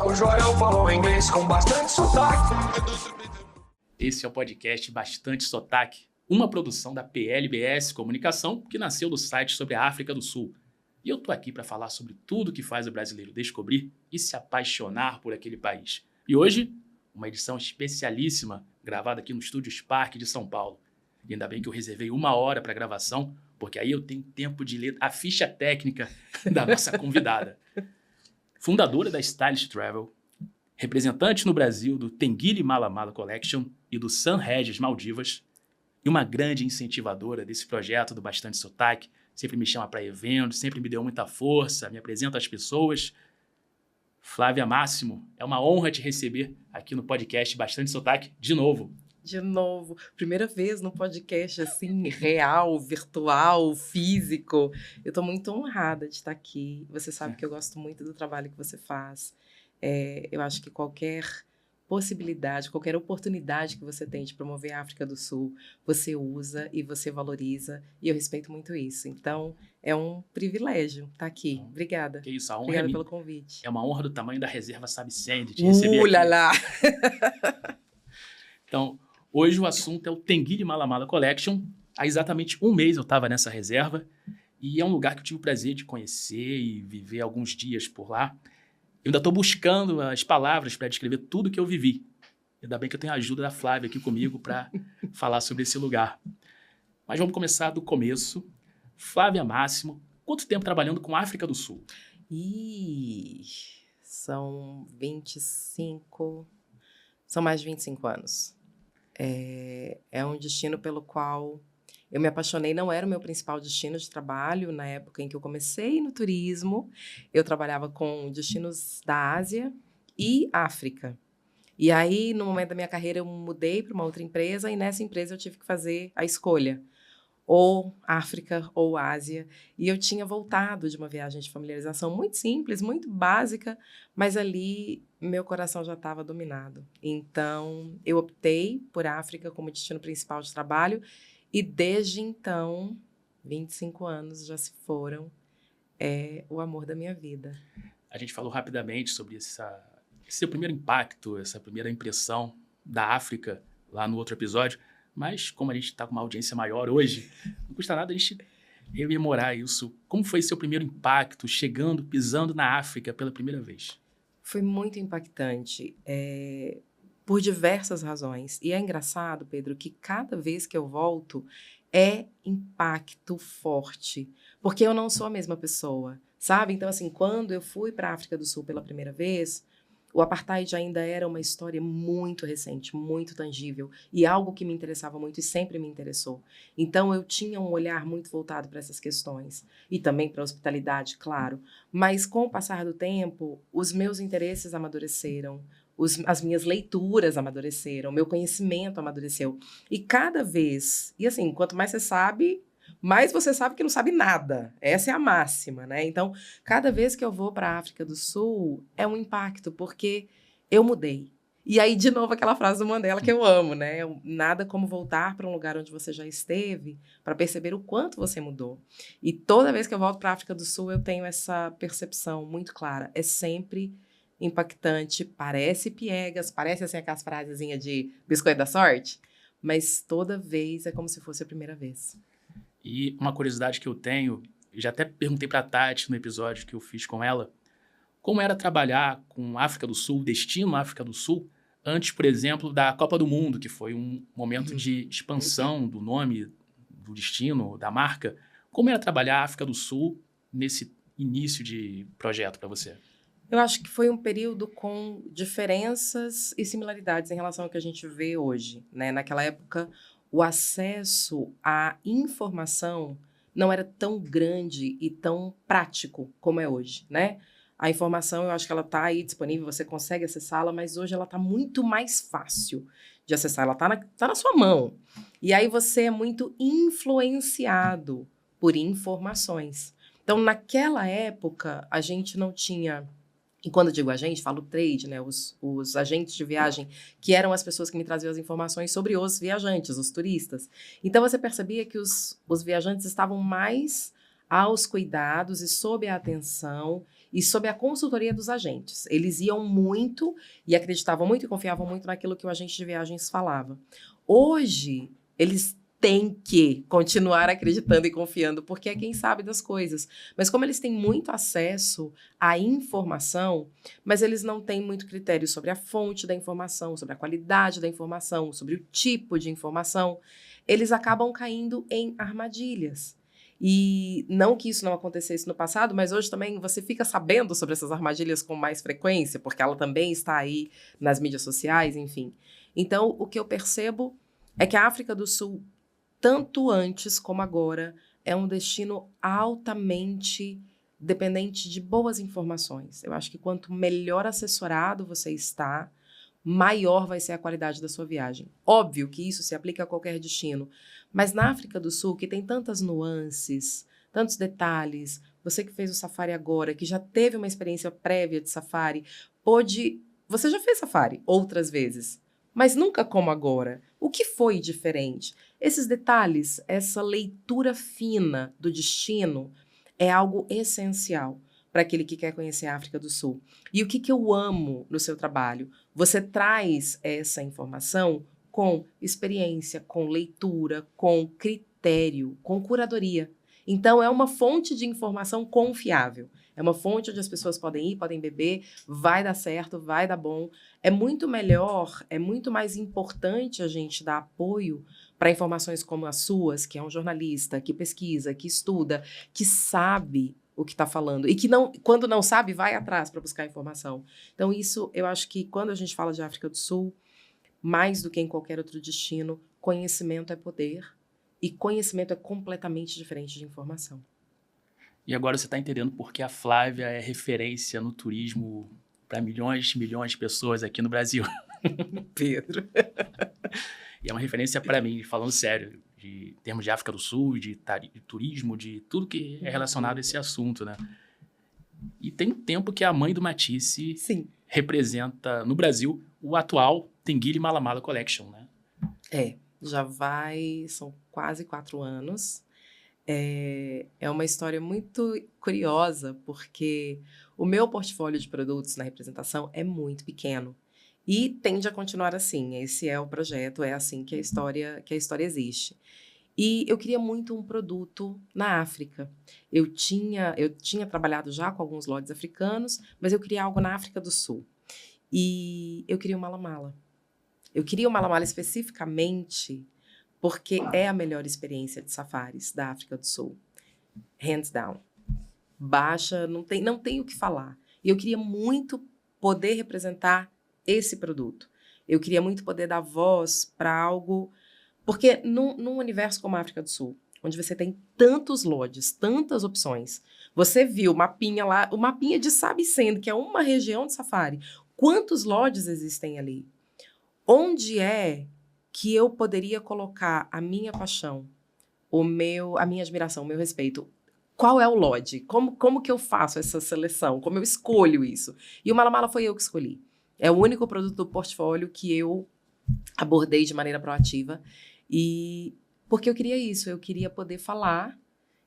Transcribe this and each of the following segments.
O Joel falou inglês com bastante sotaque. Esse é o podcast Bastante Sotaque, uma produção da PLBS Comunicação que nasceu do site sobre a África do Sul. E eu tô aqui para falar sobre tudo que faz o brasileiro descobrir e se apaixonar por aquele país. E hoje, uma edição especialíssima, gravada aqui no Estúdio Spark de São Paulo. E ainda bem que eu reservei 1 hora para gravação, porque aí eu tenho tempo de ler a ficha técnica da nossa convidada. Fundadora da Stylist Travel, representante no Brasil do Tenguile Mala Mala Collection e do Sun Regis Maldivas, e uma grande incentivadora desse projeto do Bastante Sotaque, sempre me chama para eventos, sempre me deu muita força, me apresenta às pessoas. Flávia Máximo, é uma honra te receber aqui no podcast Bastante Sotaque de novo. De novo, primeira vez no podcast assim, real, virtual, físico. Eu estou muito honrada de estar aqui. Você sabe que eu gosto muito do trabalho que você faz. Eu acho que qualquer possibilidade, qualquer oportunidade que você tem de promover a África do Sul, você usa e você valoriza, e eu respeito muito isso. Então, é um privilégio estar aqui. Obrigada. Que isso, a honra Obrigada é pelo convite. É uma honra do tamanho da reserva Sabe Send te receber aqui. Lá. Então, hoje o assunto é o Tenguile Mala Mala Collection. Há exatamente 1 mês eu estava nessa reserva e é um lugar que eu tive o prazer de conhecer e viver alguns dias por lá. Eu ainda estou buscando as palavras para descrever tudo que eu vivi. Ainda bem que eu tenho a ajuda da Flávia aqui comigo para falar sobre esse lugar. Mas vamos começar do começo. Flávia Máximo, quanto tempo trabalhando com a África do Sul? São mais de 25 anos. É um destino pelo qual eu me apaixonei. Não era o meu principal destino de trabalho. Na época em que eu comecei no turismo, eu trabalhava com destinos da Ásia e África. E aí, no momento da minha carreira, eu mudei para uma outra empresa e nessa empresa eu tive que fazer a escolha. Ou África ou Ásia. E eu tinha voltado de uma viagem de familiarização muito simples, muito básica, mas ali meu coração já estava dominado. Então, eu optei por África como destino principal de trabalho e desde então, 25 anos já se foram, o amor da minha vida. A gente falou rapidamente sobre esse seu primeiro impacto, essa primeira impressão da África lá no outro episódio, mas como a gente está com uma audiência maior hoje, não custa nada a gente rememorar isso. Como foi seu primeiro impacto chegando, pisando na África pela primeira vez? Foi muito impactante, por diversas razões. E é engraçado, Pedro, que cada vez que eu volto é impacto forte, porque eu não sou a mesma pessoa, sabe? Então, assim, quando eu fui para a África do Sul pela primeira vez, o apartheid ainda era uma história muito recente, muito tangível, e algo que me interessava muito e sempre me interessou. Então, eu tinha um olhar muito voltado para essas questões, e também para a hospitalidade, claro. Mas, com o passar do tempo, os meus interesses amadureceram, as minhas leituras amadureceram, meu conhecimento amadureceu. E cada vez, e assim, quanto mais você sabe, mais você sabe que não sabe nada. Essa é a máxima, né? Então, cada vez que eu vou para a África do Sul, é um impacto, porque eu mudei. E aí, de novo, aquela frase do Mandela que eu amo, né? Nada como voltar para um lugar onde você já esteve para perceber o quanto você mudou. E toda vez que eu volto para a África do Sul, eu tenho essa percepção muito clara. É sempre impactante, parece piegas, parece assim aquelas frasezinhas de biscoito da sorte, mas toda vez é como se fosse a primeira vez. E uma curiosidade que eu tenho, já até perguntei para a Tati no episódio que eu fiz com ela, como era trabalhar com África do Sul, destino África do Sul, antes, por exemplo, da Copa do Mundo, que foi um momento de expansão do nome, do destino, da marca. Como era trabalhar África do Sul nesse início de projeto para você? Eu acho que foi um período com diferenças e similaridades em relação ao que a gente vê hoje, né? Naquela época, o acesso à informação não era tão grande e tão prático como é hoje, né? A informação, eu acho que ela está aí disponível, você consegue acessá-la, mas hoje ela está muito mais fácil de acessar, ela tá na sua mão. E aí você é muito influenciado por informações. Então, naquela época, a gente não tinha... E quando eu digo a gente, falo trade, né? Os agentes de viagem, que eram as pessoas que me traziam as informações sobre os viajantes, os turistas. Então, você percebia que os viajantes estavam mais aos cuidados e sob a atenção e sob a consultoria dos agentes. Eles iam muito e acreditavam muito e confiavam muito naquilo que o agente de viagens falava. Hoje, eles têm que continuar acreditando e confiando, porque é quem sabe das coisas. Mas como eles têm muito acesso à informação, mas eles não têm muito critério sobre a fonte da informação, sobre a qualidade da informação, sobre o tipo de informação, eles acabam caindo em armadilhas. E não que isso não acontecesse no passado, mas hoje também você fica sabendo sobre essas armadilhas com mais frequência, porque ela também está aí nas mídias sociais, enfim. Então, o que eu percebo é que a África do Sul, tanto antes como agora, é um destino altamente dependente de boas informações. Eu acho que quanto melhor assessorado você está, maior vai ser a qualidade da sua viagem. Óbvio que isso se aplica a qualquer destino, mas na África do Sul, que tem tantas nuances, tantos detalhes, você que fez o safari agora, que já teve uma experiência prévia de safari, pôde... Você já fez safari outras vezes, mas nunca como agora. O que foi diferente? Esses detalhes, essa leitura fina do destino é algo essencial para aquele que quer conhecer a África do Sul. E o que eu amo no seu trabalho? Você traz essa informação com experiência, com leitura, com critério, com curadoria. Então, é uma fonte de informação confiável. É uma fonte onde as pessoas podem ir, podem beber, vai dar certo, vai dar bom. É muito melhor, é muito mais importante a gente dar apoio para informações como as suas, que é um jornalista, que pesquisa, que estuda, que sabe o que está falando. E que, não, quando não sabe, vai atrás para buscar informação. Então, isso, eu acho que quando a gente fala de África do Sul, mais do que em qualquer outro destino, conhecimento é poder. E conhecimento é completamente diferente de informação. E agora você está entendendo por que a Flávia é referência no turismo para milhões e milhões de pessoas aqui no Brasil. Pedro. E é uma referência para mim, falando sério, de termos de África do Sul, de turismo, de tudo que é relacionado a esse assunto, né? E tem um tempo que a mãe do Matisse Sim. representa, no Brasil, o atual Tenguile Malamala Collection, né? São quase 4 anos. É uma história muito curiosa, porque o meu portfólio de produtos na representação é muito pequeno. E tende a continuar assim. Esse é o projeto, é assim que a história existe. E eu queria muito um produto na África. Eu tinha trabalhado já com alguns lotes africanos, mas eu queria algo na África do Sul. E eu queria um mala-mala. Eu queria um mala-mala especificamente porque é a melhor experiência de safaris da África do Sul. Hands down. Baixa, não tem o que falar. E eu queria muito poder representar esse produto. Eu queria muito poder dar voz para algo... Porque num universo como a África do Sul, onde você tem tantos lodges, tantas opções, você viu o mapinha lá, o mapinha de Sabicendo, que é uma região de safari. Quantos lodges existem ali? Onde é que eu poderia colocar a minha paixão, a minha admiração, o meu respeito? Qual é o lodge? Como que eu faço essa seleção? Como eu escolho isso? E o Malamala foi eu que escolhi. É o único produto do portfólio que eu abordei de maneira proativa. E porque eu queria isso, eu queria poder falar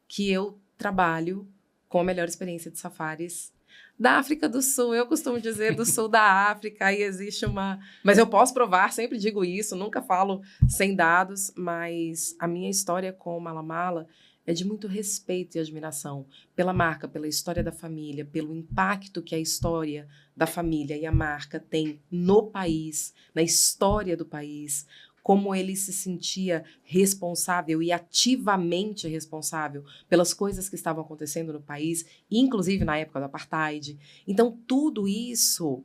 que eu trabalho com a melhor experiência de safaris da África do Sul. Eu costumo dizer do sul da África, aí existe uma... Mas eu posso provar, sempre digo isso, nunca falo sem dados, mas a minha história com o Malamala é de muito respeito e admiração pela marca, pela história da família, pelo impacto que a história da família e a marca tem no país, na história do país, como ele se sentia responsável e ativamente responsável pelas coisas que estavam acontecendo no país, inclusive na época do apartheid. Então, tudo isso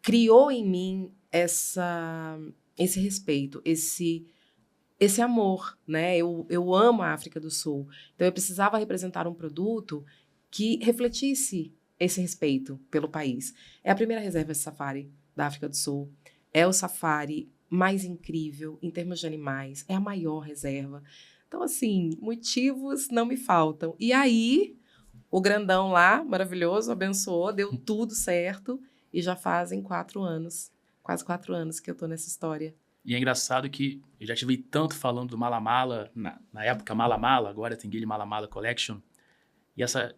criou em mim esse respeito, esse amor, né? Eu amo a África do Sul. Então, eu precisava representar um produto que refletisse esse respeito pelo país. É a primeira reserva de safari da África do Sul. É o safari mais incrível em termos de animais. É a maior reserva. Então, assim, motivos não me faltam. E aí, o grandão lá, maravilhoso, abençoou, deu tudo certo. E já fazem 4 anos, quase 4 anos que eu tô nessa história. E é engraçado que eu já tive tanto falando do Malamala, na época Malamala, agora tem Tenguile Malamala Collection, e essa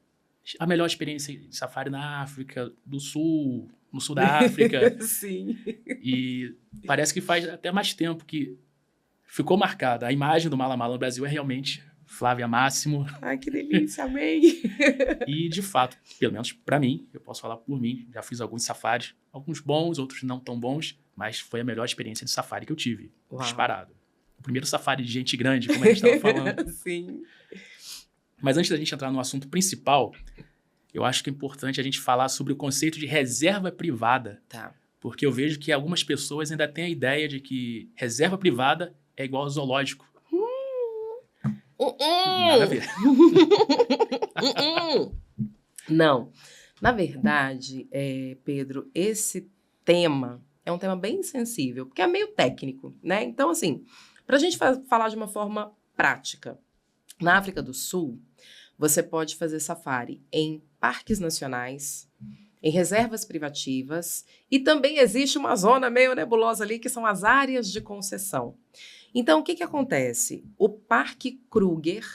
a melhor experiência de safari na África do Sul, no sul da África. Sim. E parece que faz até mais tempo que ficou marcada. A imagem do Mala Mala no Brasil é realmente Flávia Máximo. Ai, que delícia, amei. E, de fato, pelo menos para mim, eu posso falar por mim, já fiz alguns safaris, alguns bons, outros não tão bons, mas foi a melhor experiência de safari que eu tive, Uau. disparado. O primeiro safari de gente grande, como a gente estava falando. Sim. Mas antes da gente entrar no assunto principal, eu acho que é importante a gente falar sobre o conceito de reserva privada, Tá. porque eu vejo que algumas pessoas ainda têm a ideia de que reserva privada é igual ao zoológico. Nada a ver. Não. Na verdade, Pedro, esse tema é um tema bem sensível, porque é meio técnico, né? Então, assim, para a gente falar de uma forma prática, na África do Sul, você pode fazer safari em parques nacionais, em reservas privativas, e também existe uma zona meio nebulosa ali, que são as áreas de concessão. Então, o que acontece? O Parque Kruger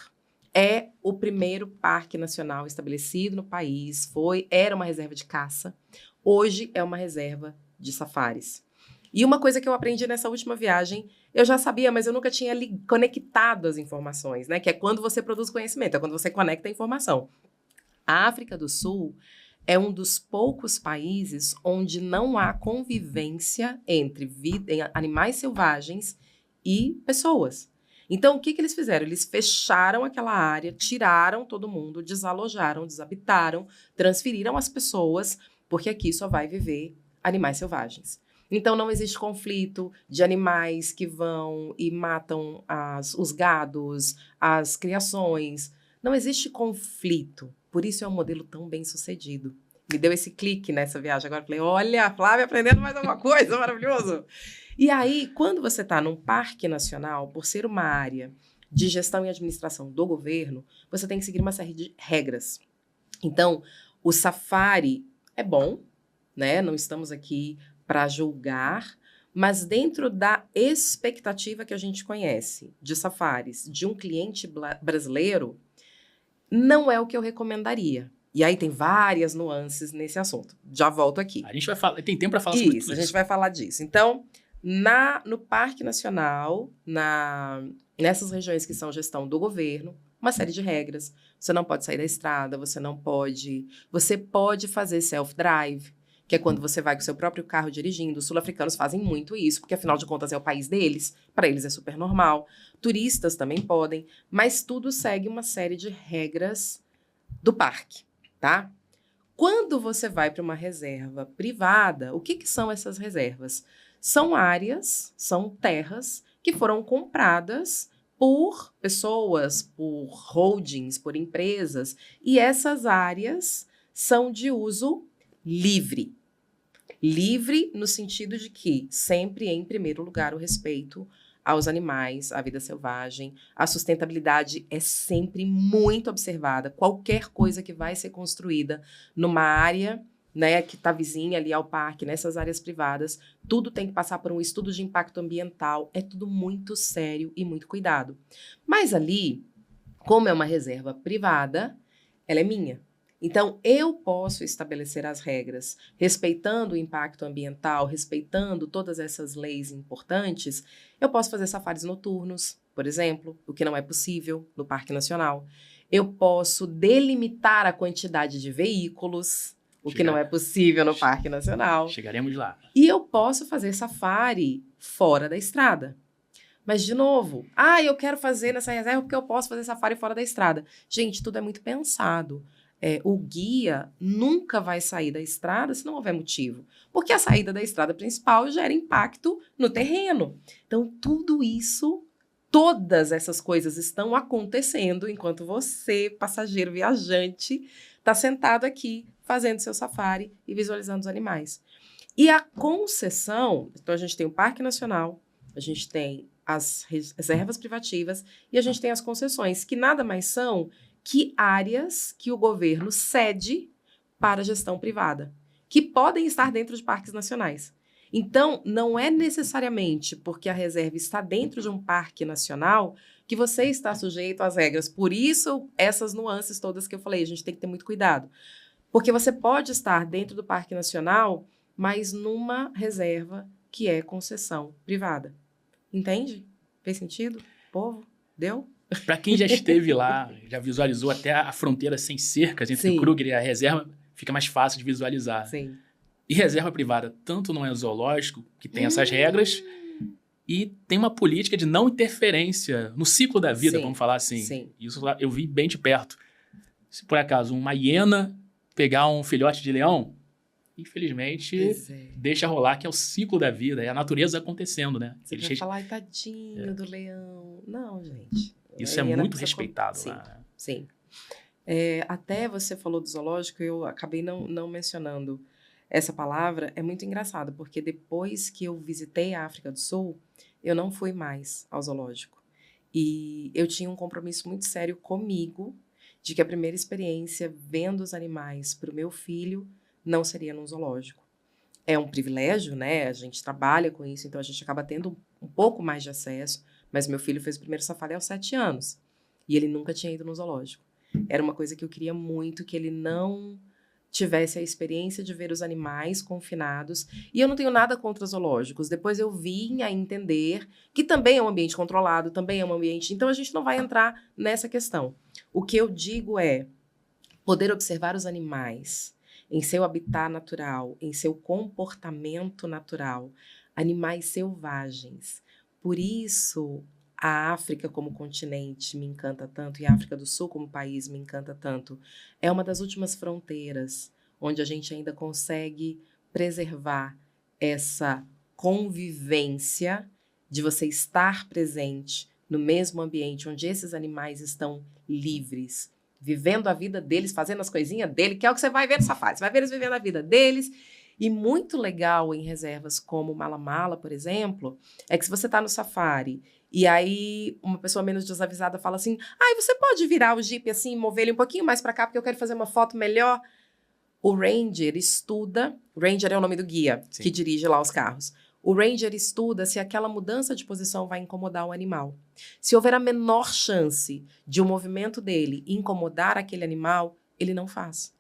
é o primeiro parque nacional estabelecido no país, era uma reserva de caça, hoje é uma reserva de safaris. E uma coisa que eu aprendi nessa última viagem, eu já sabia, mas eu nunca tinha conectado as informações, né? Que é quando você produz conhecimento, é quando você conecta a informação. A África do Sul é um dos poucos países onde não há convivência entre animais selvagens e pessoas. Então, o que eles fizeram? Eles fecharam aquela área, tiraram todo mundo, desalojaram, desabitaram, transferiram as pessoas, porque aqui só vai viver animais selvagens. Então, não existe conflito de animais que vão e matam os gados, as criações. Não existe conflito. Por isso é um modelo tão bem sucedido. Me deu esse clique nessa viagem. Agora eu falei, olha, a Flávia aprendendo mais alguma coisa, maravilhoso. E aí, quando você está num parque nacional, por ser uma área de gestão e administração do governo, você tem que seguir uma série de regras. Então, o safari é bom, né? Não estamos aqui para julgar, mas dentro da expectativa que a gente conhece de safaris de um cliente brasileiro, não é o que eu recomendaria. E aí tem várias nuances nesse assunto. Já volto aqui. A gente vai falar, tem tempo para falar sobre Isso, tudo a gente vai falar disso. Então, no Parque Nacional, nessas regiões que são gestão do governo, uma série de regras. Você não pode sair da estrada, você pode fazer self-drive, que é quando você vai com o seu próprio carro dirigindo. Os sul-africanos fazem muito isso, porque afinal de contas é o país deles, para eles é super normal. Turistas também podem, mas tudo segue uma série de regras do parque, tá? Quando você vai para uma reserva privada, o que são essas reservas? São áreas, são terras que foram compradas por pessoas, por holdings, por empresas, e essas áreas são de uso livre. Livre no sentido de que sempre em primeiro lugar o respeito aos animais, à vida selvagem. A sustentabilidade é sempre muito observada. Qualquer coisa que vai ser construída numa área, né, que está vizinha ali ao parque, nessas áreas privadas, tudo tem que passar por um estudo de impacto ambiental. É tudo muito sério e muito cuidado. Mas ali, como é uma reserva privada, ela é minha. Então, eu posso estabelecer as regras, respeitando o impacto ambiental, respeitando todas essas leis importantes. Eu posso fazer safaris noturnos, por exemplo, o que não é possível no Parque Nacional. Eu posso delimitar a quantidade de veículos, o que não é possível no Parque Nacional. Chegaremos lá. E eu posso fazer safari fora da estrada. Mas, de novo, eu quero fazer nessa reserva porque eu posso fazer safari fora da estrada. Gente, tudo é muito pensado. O guia nunca vai sair da estrada se não houver motivo, porque a saída da estrada principal gera impacto no terreno. Então, tudo isso, todas essas coisas estão acontecendo enquanto você, passageiro viajante, está sentado aqui fazendo seu safari e visualizando os animais. E a concessão, então a gente tem o Parque Nacional, a gente tem as reservas privativas e a gente tem as concessões, que nada mais são que áreas que o governo cede para a gestão privada, que podem estar dentro de parques nacionais. Então, não é necessariamente porque a reserva está dentro de um parque nacional que você está sujeito às regras. Por isso, essas nuances todas que eu falei, a gente tem que ter muito cuidado. Porque você pode estar dentro do Parque Nacional, mas numa reserva que é concessão privada. Entende? Fez sentido? Povo? Deu? Para quem já esteve lá, já visualizou até a fronteira sem cercas entre Sim. o Kruger e a reserva, fica mais fácil de visualizar. Sim. E reserva privada, tanto não é zoológico, que tem essas regras, e tem uma política de não interferência no ciclo da vida, Sim, vamos falar assim. sim. Isso lá eu vi bem de perto. Se por acaso uma hiena pegar um filhote de leão, infelizmente, Pois é. deixa rolar, que é o ciclo da vida, é a natureza acontecendo, né? Você Eles vai falar, ai, tadinho do leão. Não, gente. Isso é A hiena muito precisa respeitado sim, lá, né? sim. Até você falou do zoológico, eu acabei não mencionando essa palavra. É muito engraçado, porque depois que eu visitei a África do Sul, eu não fui mais ao zoológico. E eu tinha um compromisso muito sério comigo, de que a primeira experiência vendo os animais para o meu filho não seria num zoológico. É um privilégio, né? A gente trabalha com isso, então a gente acaba tendo um pouco mais de acesso, mas meu filho fez o primeiro safari aos 7 anos, e ele nunca tinha ido no zoológico. Era uma coisa que eu queria muito, que ele não tivesse a experiência de ver os animais confinados. E eu não tenho nada contra zoológicos. Depois eu vim a entender que também é um ambiente controlado, também é um ambiente... Então a gente não vai entrar nessa questão. O que eu digo é poder observar os animais em seu habitat natural, em seu comportamento natural, animais selvagens. Por isso, a África como continente me encanta tanto, e a África do Sul como país me encanta tanto. É uma das últimas fronteiras onde a gente ainda consegue preservar essa convivência de você estar presente no mesmo ambiente onde esses animais estão livres, vivendo a vida deles, fazendo as coisinhas dele, que é o que você vai ver no safari. Você vai ver eles vivendo a vida deles. E muito legal em reservas como Mala Mala, por exemplo, é que se você está no safari e aí uma pessoa menos desavisada fala assim, você pode virar o Jeep assim, mover ele um pouquinho mais para cá, porque eu quero fazer uma foto melhor. O Ranger estuda, Ranger é o nome do guia, Sim. que dirige lá os carros. O Ranger estuda se aquela mudança de posição vai incomodar o animal. Se houver a menor chance de o movimento dele incomodar aquele animal, ele não faz.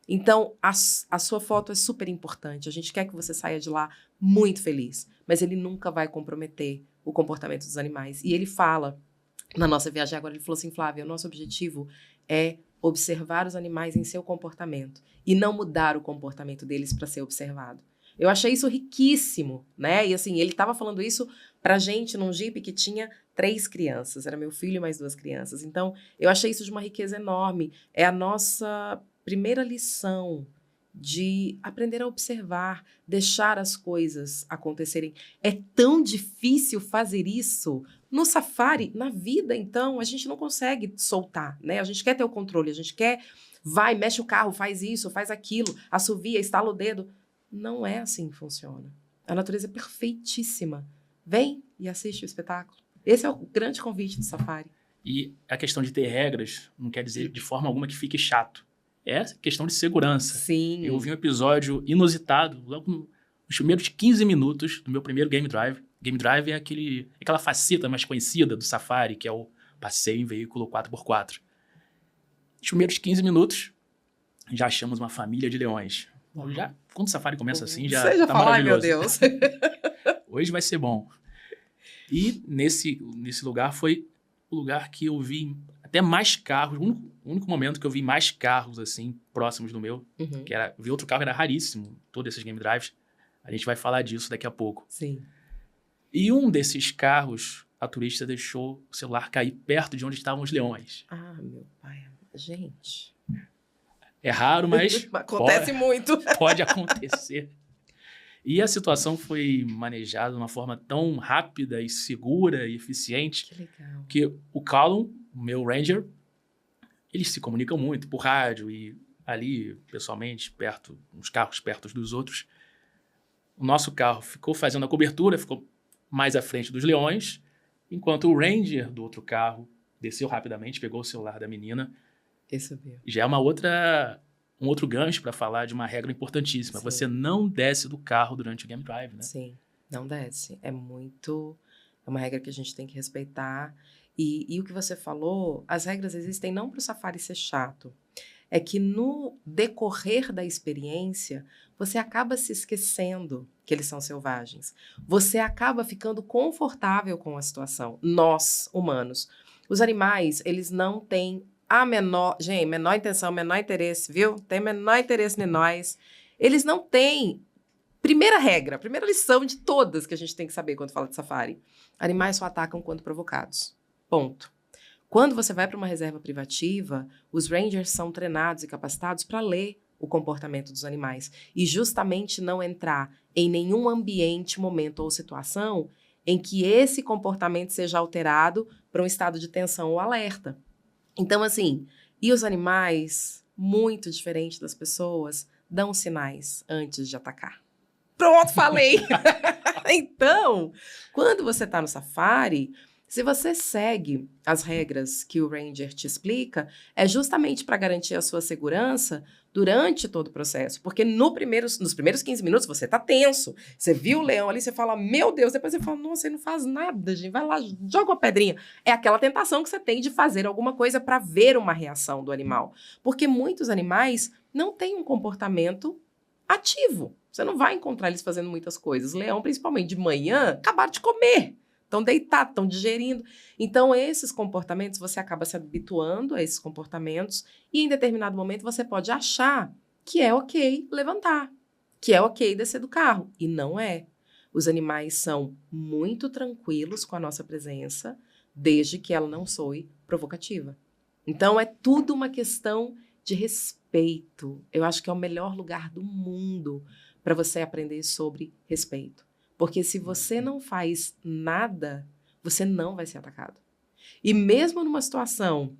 Então, a sua foto é super importante. A gente quer que você saia de lá muito feliz, mas ele nunca vai comprometer o comportamento dos animais. E ele fala, na nossa viagem agora, ele falou assim, Flávia, o nosso objetivo é observar os animais em seu comportamento e não mudar o comportamento deles para ser observado. Eu achei isso riquíssimo, né? E assim, ele estava falando isso pra gente num Jeep que tinha 3 crianças. Era meu filho e mais 2 crianças. Então, eu achei isso de uma riqueza enorme. É a nossa primeira lição de aprender a observar, deixar as coisas acontecerem. É tão difícil fazer isso no safari, na vida, então, a gente não consegue soltar, né? A gente quer ter o controle, a gente quer, vai, mexe o carro, faz isso, faz aquilo, assovia, estala o dedo. Não é assim que funciona. A natureza é perfeitíssima. Vem e assiste o espetáculo. Esse é o grande convite do safari. E a questão de ter regras não quer dizer de forma alguma que fique chato. É questão de segurança. Sim. Eu vi um episódio inusitado, logo nos primeiros 15 minutos do meu primeiro Game Drive. Game Drive é aquela faceta mais conhecida do Safari, que é o passeio em veículo 4x4. Nos primeiros 15 minutos, já achamos uma família de leões. Quando o Safari começa assim, já Você já tá fala, ai meu maravilhoso. Deus. Hoje vai ser bom. E nesse lugar foi o lugar que eu vi até mais carros, o único momento que eu vi mais carros assim, próximos do meu, que era, ver outro carro era raríssimo, todos esses Game Drives. A gente vai falar disso daqui a pouco. Sim. E um desses carros, a turista deixou o celular cair perto de onde estavam os leões. Ah, meu pai. Gente. É raro, mas acontece muito. Pode acontecer. E a situação foi manejada de uma forma tão rápida e segura e eficiente Que legal. que o Callum, o meu Ranger, eles se comunicam muito por rádio e ali, pessoalmente, uns carros perto dos outros. O nosso carro ficou fazendo a cobertura, ficou mais à frente dos leões, enquanto o Ranger do outro carro desceu rapidamente, pegou o celular da menina. Isso mesmo. Já é um outro gancho para falar de uma regra importantíssima. Sim. Você não desce do carro durante o Game Drive, né? Sim, não desce. É uma regra que a gente tem que respeitar. E o que você falou, as regras existem não para o safari ser chato. É que no decorrer da experiência, você acaba se esquecendo que eles são selvagens. Você acaba ficando confortável com a situação. Nós, humanos. Os animais, eles não têm a menor intenção, menor interesse, viu? Tem menor interesse em nós. Eles não têm. Primeira regra, primeira lição de todas que a gente tem que saber quando fala de safari. Animais só atacam quando provocados. Ponto. Quando você vai para uma reserva privativa, os rangers são treinados e capacitados para ler o comportamento dos animais e justamente não entrar em nenhum ambiente, momento ou situação em que esse comportamento seja alterado para um estado de tensão ou alerta. Então, assim, e os animais, muito diferente das pessoas, dão sinais antes de atacar. Pronto, falei! Então, quando você está no safari, se você segue as regras que o ranger te explica, é justamente para garantir a sua segurança durante todo o processo. Porque nos primeiros 15 minutos você está tenso. Você viu o leão ali, você fala, meu Deus. Depois você fala, nossa, ele não faz nada, gente. Vai lá, joga uma pedrinha. É aquela tentação que você tem de fazer alguma coisa para ver uma reação do animal. Porque muitos animais não têm um comportamento ativo. Você não vai encontrar eles fazendo muitas coisas. Leão, principalmente de manhã, acabaram de comer. Estão deitados, estão digerindo. Então, esses comportamentos, você acaba se habituando a esses comportamentos e, em determinado momento, você pode achar que é ok levantar, que é ok descer do carro. E não é. Os animais são muito tranquilos com a nossa presença, desde que ela não soe provocativa. Então, é tudo uma questão de respeito. Eu acho que é o melhor lugar do mundo para você aprender sobre respeito. Porque se você não faz nada, você não vai ser atacado. E mesmo numa situação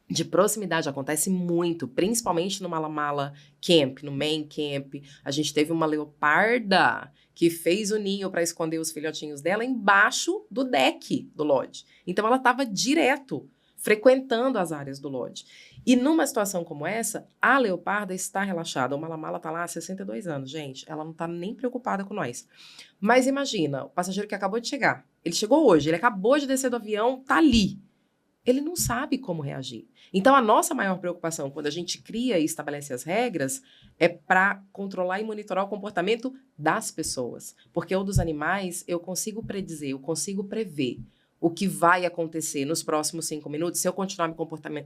de proximidade, acontece muito, principalmente no Mala Camp, no Main Camp. A gente teve uma leoparda que fez o ninho para esconder os filhotinhos dela embaixo do deck do lodge. Então ela estava direto frequentando as áreas do lodge. E numa situação como essa, a leoparda está relaxada. O Mala está lá há 62 anos, gente. Ela não está nem preocupada com nós. Mas imagina, o passageiro que acabou de chegar. Ele chegou hoje, ele acabou de descer do avião, tá ali. Ele não sabe como reagir. Então, a nossa maior preocupação quando a gente cria e estabelece as regras é para controlar e monitorar o comportamento das pessoas. Porque o dos animais, eu consigo predizer, eu consigo prever o que vai acontecer nos próximos 5 minutos se eu continuar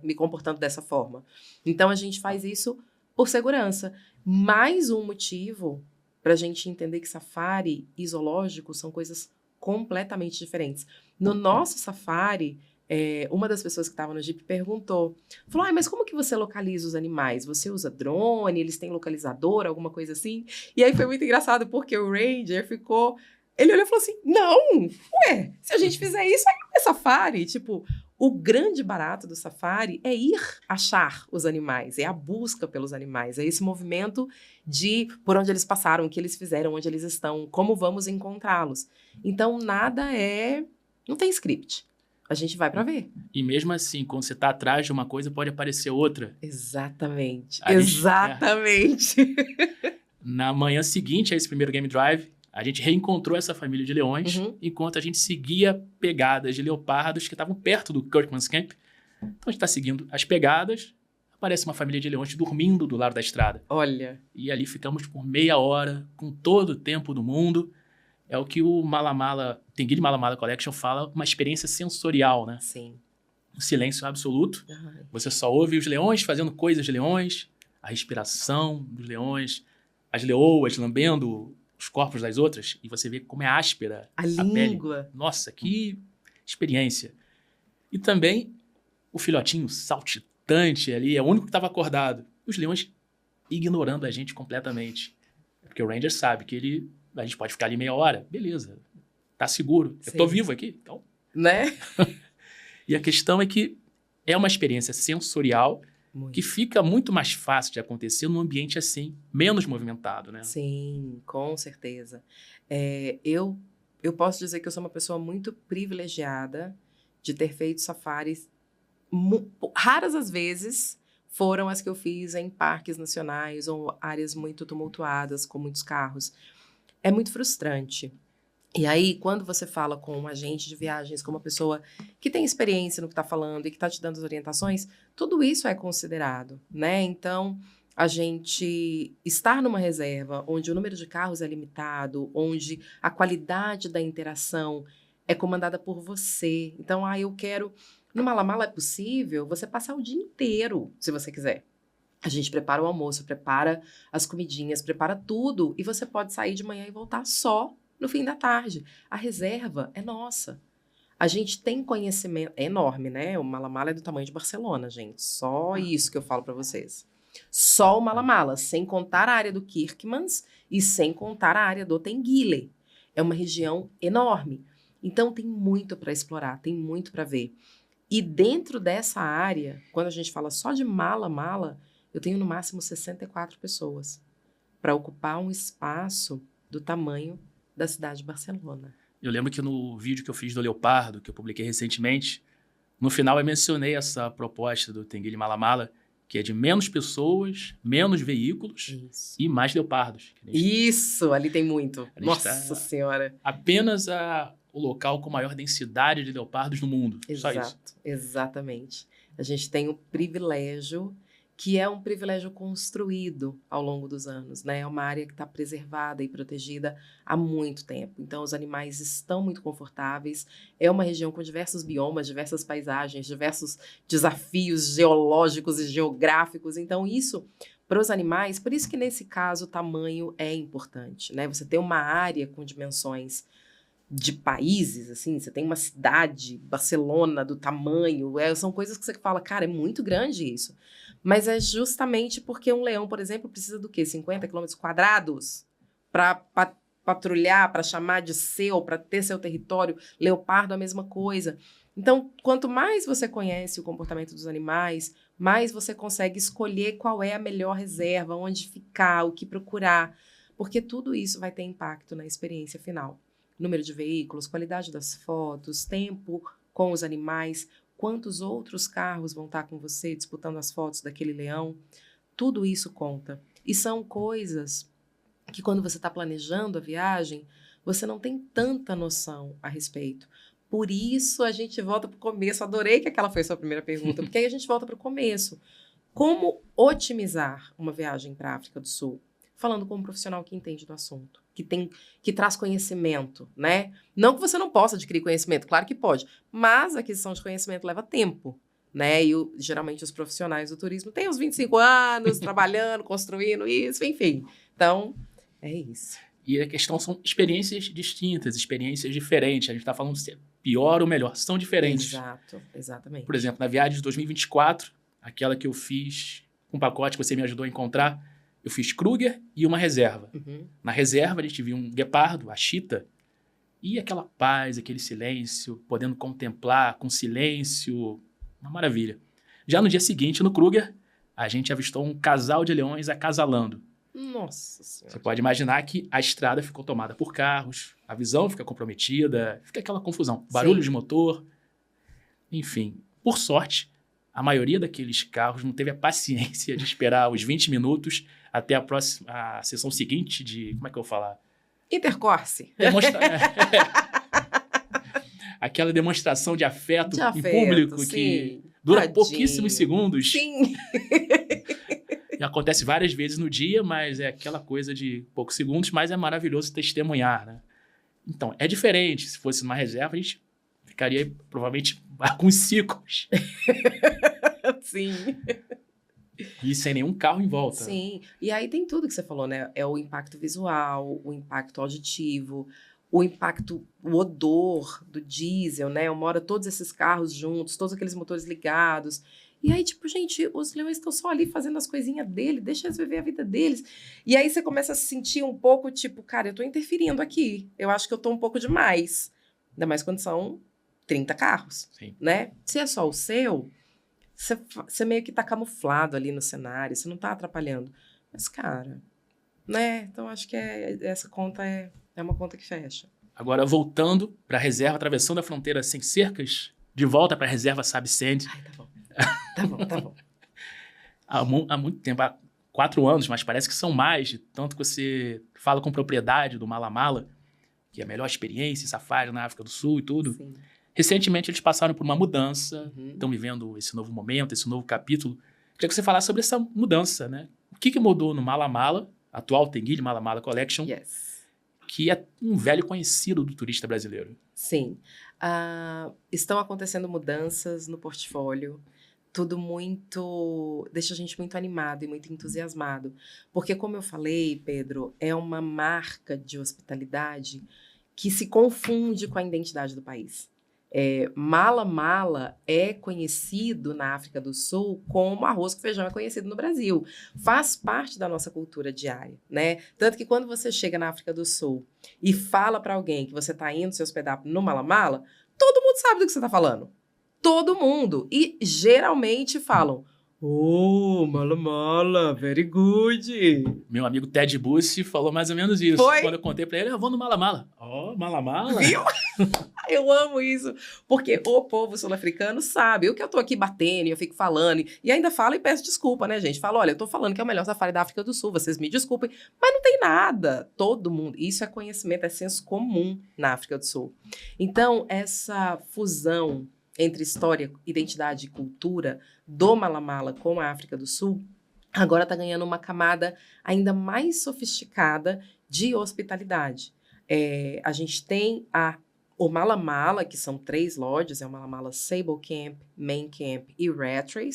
me comportando dessa forma. Então, a gente faz isso por segurança. Mais um motivo para a gente entender que safari e zoológico são coisas completamente diferentes. No nosso safari, uma das pessoas que estava no Jeep falou, mas como que você localiza os animais? Você usa drone, eles têm localizador, alguma coisa assim? E aí foi muito engraçado, porque o Ranger ficou... Ele olhou e falou assim, não, se a gente fizer isso, aí não é safari. Tipo, o grande barato do safari é ir achar os animais, é a busca pelos animais, é esse movimento de por onde eles passaram, o que eles fizeram, onde eles estão, como vamos encontrá-los. Então, não tem script. A gente vai para ver. E mesmo assim, quando você tá atrás de uma coisa, pode aparecer outra. Exatamente. Exatamente. Na manhã seguinte a esse primeiro Game Drive, a gente reencontrou essa família de leões, enquanto a gente seguia pegadas de leopardos que estavam perto do Kirkman's Camp. Então a gente está seguindo as pegadas, aparece uma família de leões dormindo do lado da estrada. Olha. E ali ficamos por meia hora, com todo o tempo do mundo. É o que o Tengiri Mala Collection fala, uma experiência sensorial, né? Sim. Um silêncio absoluto. Você só ouve os leões fazendo coisas de leões, a respiração dos leões, as leoas lambendo os corpos das outras, e você vê como é áspera a língua. Pele. Nossa, que experiência. E também o filhotinho saltitante ali, é o único que estava acordado. Os leões ignorando a gente completamente. Porque o Ranger sabe que a gente pode ficar ali meia hora. Beleza, tá seguro. Sim. Eu tô vivo aqui, então... Né? E a questão é que é uma experiência sensorial que fica muito mais fácil de acontecer num ambiente assim, menos movimentado, né? Sim, com certeza. Eu posso dizer que eu sou uma pessoa muito privilegiada de ter feito safaris. Raras as vezes foram as que eu fiz em parques nacionais ou áreas muito tumultuadas, com muitos carros. É muito frustrante. E aí, quando você fala com um agente de viagens, com uma pessoa que tem experiência no que está falando e que está te dando as orientações, tudo isso é considerado, né? Então, a gente estar numa reserva onde o número de carros é limitado, onde a qualidade da interação é comandada por você. Então, eu quero... No Mala-Mala é possível você passar o dia inteiro, se você quiser. A gente prepara o almoço, prepara as comidinhas, prepara tudo. E você pode sair de manhã e voltar só no fim da tarde. A reserva é nossa. A gente tem conhecimento... É enorme, né? O Mala-Mala é do tamanho de Barcelona, gente. Só isso que eu falo para vocês. Só o Mala-Mala, sem contar a área do Kirkmans e sem contar a área do Tenguile. É uma região enorme. Então, tem muito para explorar, tem muito para ver. E dentro dessa área, quando a gente fala só de Mala-Mala, eu tenho no máximo 64 pessoas para ocupar um espaço do tamanho da cidade de Barcelona. Eu lembro que no vídeo que eu fiz do Leopardo, que eu publiquei recentemente, no final eu mencionei essa proposta do Tenguile Mala-Mala, que é de menos pessoas, menos veículos Isso. e mais leopardos. Isso, ali tem muito. Nossa Senhora. Apenas o local com maior densidade de leopardos no mundo. Exato, só isso. Exatamente. A gente tem o privilégio, que é um privilégio construído ao longo dos anos, né? É uma área que está preservada e protegida há muito tempo. Então, os animais estão muito confortáveis. É uma região com diversos biomas, diversas paisagens, diversos desafios geológicos e geográficos. Então, isso, para os animais, por isso que nesse caso o tamanho é importante, né? Você tem uma área com dimensões de países, assim, você tem uma cidade, Barcelona, do tamanho, são coisas que você fala, cara, é muito grande isso. Mas é justamente porque um leão, por exemplo, precisa do quê? 50 quilômetros quadrados para patrulhar, para chamar de seu, para ter seu território. Leopardo, a mesma coisa. Então, quanto mais você conhece o comportamento dos animais, mais você consegue escolher qual é a melhor reserva, onde ficar, o que procurar, porque tudo isso vai ter impacto na experiência final. Número de veículos, qualidade das fotos, tempo com os animais, quantos outros carros vão estar com você disputando as fotos daquele leão, tudo isso conta. E são coisas que quando você está planejando a viagem, você não tem tanta noção a respeito. Por isso a gente volta para o começo, adorei que aquela foi a sua primeira pergunta, porque aí a gente volta para o começo. Como otimizar uma viagem para a África do Sul? Falando com um profissional que entende do assunto, que traz conhecimento, né? Não que você não possa adquirir conhecimento, claro que pode, mas a aquisição de conhecimento leva tempo, né? E geralmente os profissionais do turismo têm uns 25 anos, trabalhando, construindo isso, enfim. Então, é isso. E a questão são experiências distintas, experiências diferentes. A gente está falando se é pior ou melhor, são diferentes. Exato, exatamente. Por exemplo, na viagem de 2024, aquela que eu fiz com um pacote que você me ajudou a encontrar, eu fiz Kruger e uma reserva. Uhum. Na reserva, a gente viu um guepardo, a chita, e aquela paz, aquele silêncio, podendo contemplar com silêncio, uma maravilha. Já no dia seguinte, no Kruger, a gente avistou um casal de leões acasalando. Nossa Senhora. Você pode imaginar que a estrada ficou tomada por carros, a visão fica comprometida, fica aquela confusão, barulho de motor, enfim. Por sorte, a maioria daqueles carros não teve a paciência de esperar os 20 minutos até a sessão seguinte de... Como é que eu vou falar? Intercorse. Aquela demonstração de afeto em público sim. que dura Tadinho. pouquíssimos segundos. Sim. E acontece várias vezes no dia, mas é aquela coisa de poucos segundos, mas é maravilhoso testemunhar, né? Então, é diferente. Se fosse numa reserva, a gente ficaria provavelmente com ciclos. Sim. E sem nenhum carro em volta. Sim. E aí tem tudo que você falou, né? É o impacto visual, o impacto auditivo, o impacto, o odor do diesel, né? Uma hora todos esses carros juntos, todos aqueles motores ligados. E aí, tipo, gente, os leões estão só ali fazendo as coisinhas dele, deixa eles viver a vida deles. E aí você começa a se sentir um pouco, tipo, cara, eu tô interferindo aqui. Eu acho que eu tô um pouco demais. Ainda mais quando são 30 carros, Sim. né? Se é só o seu, você meio que tá camuflado ali no cenário, você não tá atrapalhando. Mas, cara, né? Então, acho que essa conta é uma conta que fecha. Agora, voltando para a reserva, atravessando a fronteira sem cercas, de volta para a reserva Sabe-Send. Ai, tá bom. Tá bom. Há muito tempo, há 4 anos, mas parece que são mais, de tanto que você fala com propriedade do Mala-Mala. que é a melhor experiência, safari na África do Sul e tudo. Sim. Recentemente eles passaram por uma mudança, Uhum. estão vivendo esse novo momento, esse novo capítulo. Queria que você falasse sobre essa mudança, né? O que mudou no Mala Mala, atual Tenguile Mala Mala Collection, Yes. que é um velho conhecido do turista brasileiro? Sim. Estão acontecendo mudanças no portfólio. Tudo muito... deixa a gente muito animado e muito entusiasmado. Porque, como eu falei, Pedro, é uma marca de hospitalidade que se confunde com a identidade do país. Mala Mala é conhecido na África do Sul como arroz com feijão é conhecido no Brasil. Faz parte da nossa cultura diária, né? Tanto que quando você chega na África do Sul e fala para alguém que você está indo se hospedar no Mala Mala, todo mundo sabe do que você está falando. Todo mundo. E geralmente falam: "Oh, Mala Mala, very good." Meu amigo Ted Bussi falou mais ou menos isso. Foi? Quando eu contei pra ele, eu vou no Mala Mala. Ó, Mala Mala? Viu? Eu amo isso, porque o povo sul-africano sabe. Eu que eu tô aqui batendo e eu fico falando, e ainda falo e peço desculpa, né, gente? Falo, olha, eu tô falando que é o melhor safari da África do Sul, vocês me desculpem, mas não tem nada. Todo mundo, isso é conhecimento, é senso comum na África do Sul. Então, essa fusão entre história, identidade e cultura do Mala Mala com a África do Sul, agora tá ganhando uma camada ainda mais sofisticada de hospitalidade. A gente tem o Mala Mala, que são 3 lodges, é o Mala Mala Sable Camp, Main Camp e Rattray,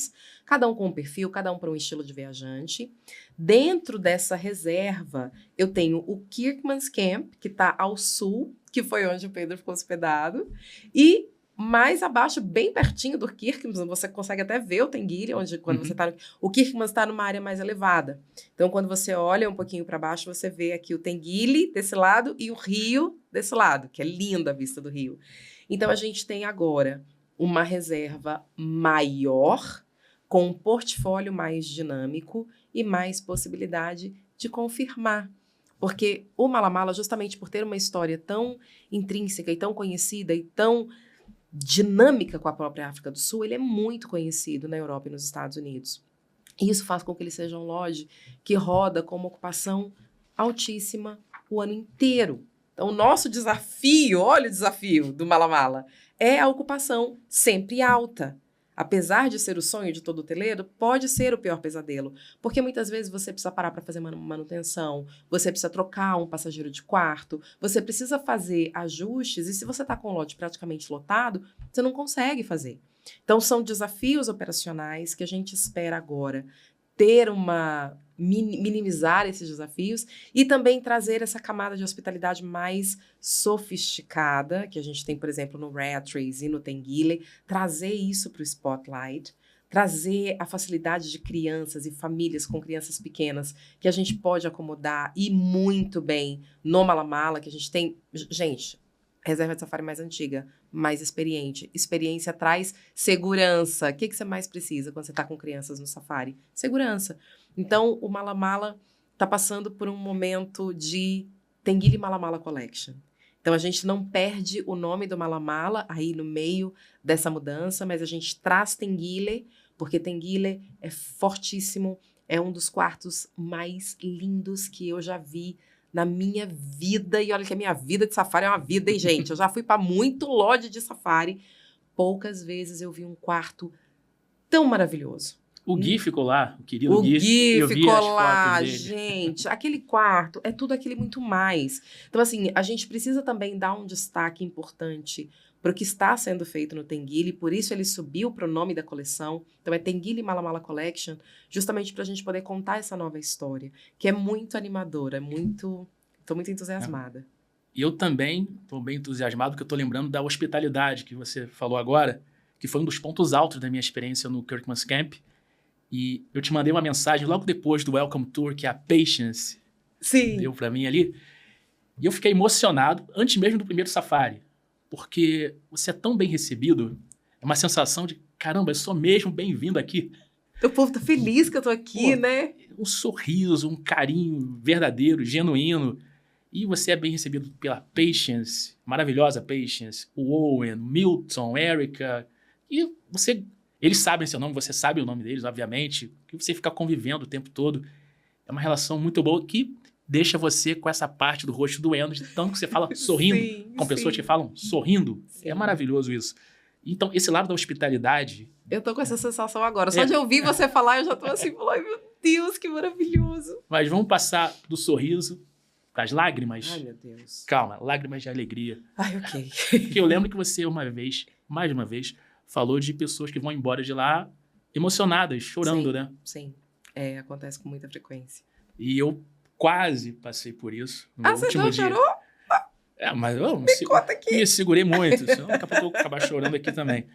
cada um com um perfil, cada um para um estilo de viajante. Dentro dessa reserva, eu tenho o Kirkman's Camp, que está ao sul, que foi onde o Pedro ficou hospedado, e mais abaixo, bem pertinho do Kirkman's, você consegue até ver o Tenguile, quando você está... O Kirkman's está numa área mais elevada. Então, quando você olha um pouquinho para baixo, você vê aqui o Tenguile desse lado e o rio desse lado, que é linda a vista do rio. Então, a gente tem agora uma reserva maior, com um portfólio mais dinâmico e mais possibilidade de confirmar. Porque o Mala Mala, justamente por ter uma história tão intrínseca e tão conhecida e tão dinâmica com a própria África do Sul, ele é muito conhecido na Europa e nos Estados Unidos. E isso faz com que ele seja um lodge que roda com uma ocupação altíssima o ano inteiro. Então, o nosso desafio, olha o desafio do Mala Mala, é a ocupação sempre alta. Apesar de ser o sonho de todo hoteleiro, pode ser o pior pesadelo, porque muitas vezes você precisa parar para fazer manutenção, você precisa trocar um passageiro de quarto, você precisa fazer ajustes, e se você está com o lote praticamente lotado, você não consegue fazer. Então, são desafios operacionais que a gente espera agora ter minimizar esses desafios e também trazer essa camada de hospitalidade mais sofisticada, que a gente tem, por exemplo, no Rattray e no Tenguile, trazer isso para o Spotlight, trazer a facilidade de crianças e famílias com crianças pequenas, que a gente pode acomodar e muito bem no Mala Mala, que a gente tem... Gente, reserva de safari mais antiga, mais experiente. Experiência traz segurança. O que você mais precisa quando você está com crianças no safari? Segurança. Então, o Mala Mala está passando por um momento de Tenguile Mala Mala Collection. Então, a gente não perde o nome do Mala Mala aí no meio dessa mudança, mas a gente traz Tenguile, porque Tenguile é fortíssimo, é um dos quartos mais lindos que eu já vi na minha vida, e olha que a minha vida de safari é uma vida, hein, gente? Eu já fui para muito lodge de safari. Poucas vezes eu vi um quarto tão maravilhoso. O Gui ficou lá, o querido O Gui eu vi ficou as lá, fotos dele. gente. Aquele quarto é tudo aquele muito mais. Então, assim, a gente precisa também dar um destaque importante para o que está sendo feito no Tenguile, por isso ele subiu para o nome da coleção. Então, é Tenguile Mala Mala Collection, justamente para a gente poder contar essa nova história, que é muito animadora, estou muito entusiasmada. E eu também estou bem entusiasmado, porque eu estou lembrando da hospitalidade que você falou agora, que foi um dos pontos altos da minha experiência no Kirkman's Camp. E eu te mandei uma mensagem logo depois do Welcome Tour, que a Patience deu para mim ali. E eu fiquei emocionado, antes mesmo do primeiro safari, porque você é tão bem recebido, é uma sensação de, caramba, eu sou mesmo bem-vindo aqui. O povo tá feliz que eu tô aqui, Pô, né? Um sorriso, um carinho verdadeiro, genuíno. E você é bem recebido pela Patience, maravilhosa Patience, o Owen, Milton, Erica. E eles sabem seu nome, você sabe o nome deles, obviamente. Que você fica convivendo o tempo todo. É uma relação muito boa que deixa você com essa parte do rosto doendo, de tanto que você fala sorrindo, Sim, com pessoas sim. que falam sorrindo. Sim. É maravilhoso isso. Então, esse lado da hospitalidade... Eu tô com essa sensação agora. Só É. de ouvir você falar, eu já tô assim, ai meu Deus, que maravilhoso. Mas vamos passar do sorriso para as lágrimas. Ai, meu Deus. Calma, lágrimas de alegria. Ai, ok. Porque eu lembro que você mais uma vez, falou de pessoas que vão embora de lá emocionadas, chorando, Sim. né? Sim, acontece com muita frequência. E eu quase passei por isso no meu Você último não dia. chorou? Mas eu Me conta aqui. me segurei muito, senão daqui a pouco eu vou acabar chorando aqui também.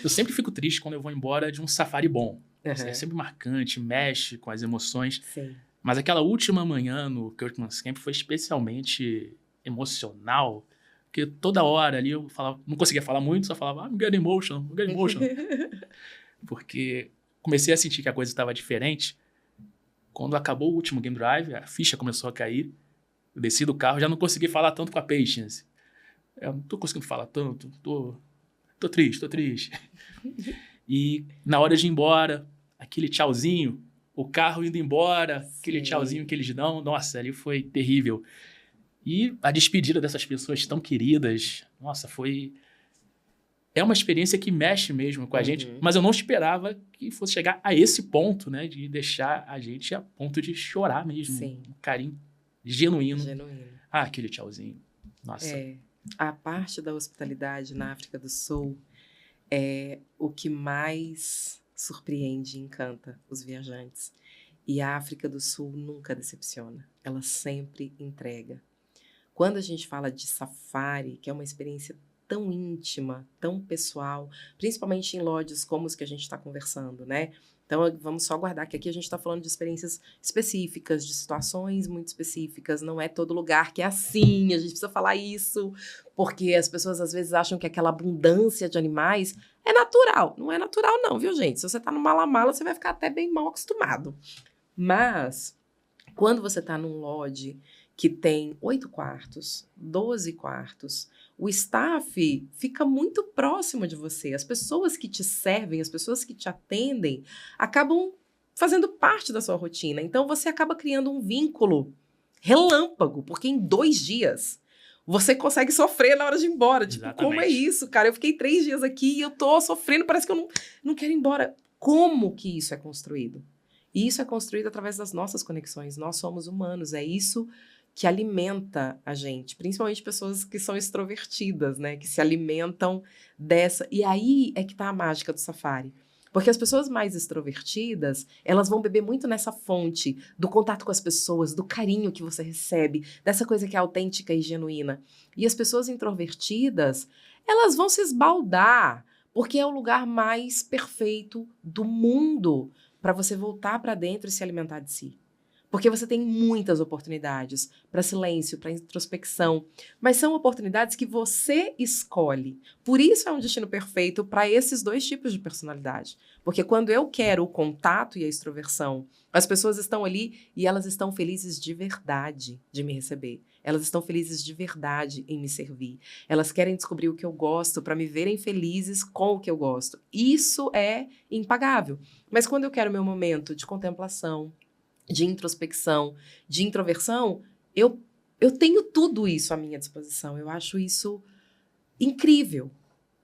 Eu sempre fico triste quando eu vou embora de um safari bom. É sempre marcante, mexe com as emoções. Sim. Mas aquela última manhã no Kirkman's Camp foi especialmente emocional, porque toda hora ali eu falava, não conseguia falar muito, só falava, I'm getting emotional, I'm getting emotional. Porque comecei a sentir que a coisa estava diferente. Quando acabou o último Game Drive, a ficha começou a cair, eu desci do carro, já não consegui falar tanto com a Patience. Eu não tô conseguindo falar tanto, tô triste. E na hora de ir embora, aquele tchauzinho, o carro indo embora, aquele Sim. tchauzinho que eles dão, nossa, ali foi terrível. E a despedida dessas pessoas tão queridas, nossa, é uma experiência que mexe mesmo com a gente, mas eu não esperava que fosse chegar a esse ponto, né, de deixar a gente a ponto de chorar mesmo. Sim. Um carinho genuíno. Genuíno. Ah, aquele tchauzinho. Nossa. A parte da hospitalidade na África do Sul é o que mais surpreende e encanta os viajantes. E a África do Sul nunca decepciona. Ela sempre entrega. Quando a gente fala de safari, que é uma experiência tão íntima, tão pessoal, principalmente em lodges como os que a gente está conversando, né? Então, vamos só guardar que aqui a gente está falando de experiências específicas, de situações muito específicas. Não é todo lugar que é assim, a gente precisa falar isso, porque as pessoas às vezes acham que aquela abundância de animais é natural. Não é natural não, viu, gente? Se você está no mala-mala, você vai ficar até bem mal acostumado. Mas, quando você está num lodge que tem 8 quartos, 12 quartos, o staff fica muito próximo de você. As pessoas que te servem, as pessoas que te atendem, acabam fazendo parte da sua rotina. Então, você acaba criando um vínculo relâmpago, porque em 2 dias você consegue sofrer na hora de ir embora. Tipo, Exatamente. como é isso, cara? Eu fiquei 3 dias aqui e eu tô sofrendo, parece que eu não quero ir embora. Como que isso é construído? E isso é construído através das nossas conexões. Nós somos humanos, é isso que alimenta a gente, principalmente pessoas que são extrovertidas, né? Que se alimentam dessa... E aí é que tá a mágica do safari. Porque as pessoas mais extrovertidas, elas vão beber muito nessa fonte do contato com as pessoas, do carinho que você recebe, dessa coisa que é autêntica e genuína. E as pessoas introvertidas, elas vão se esbaldar, porque é o lugar mais perfeito do mundo para você voltar para dentro e se alimentar de si. Porque você tem muitas oportunidades para silêncio, para introspecção, mas são oportunidades que você escolhe. Por isso é um destino perfeito para esses 2 tipos de personalidade. Porque quando eu quero o contato e a extroversão, as pessoas estão ali e elas estão felizes de verdade de me receber. Elas estão felizes de verdade em me servir. Elas querem descobrir o que eu gosto para me verem felizes com o que eu gosto. Isso é impagável. Mas quando eu quero meu momento de contemplação, de introspecção, de introversão, eu tenho tudo isso à minha disposição. Eu acho isso incrível.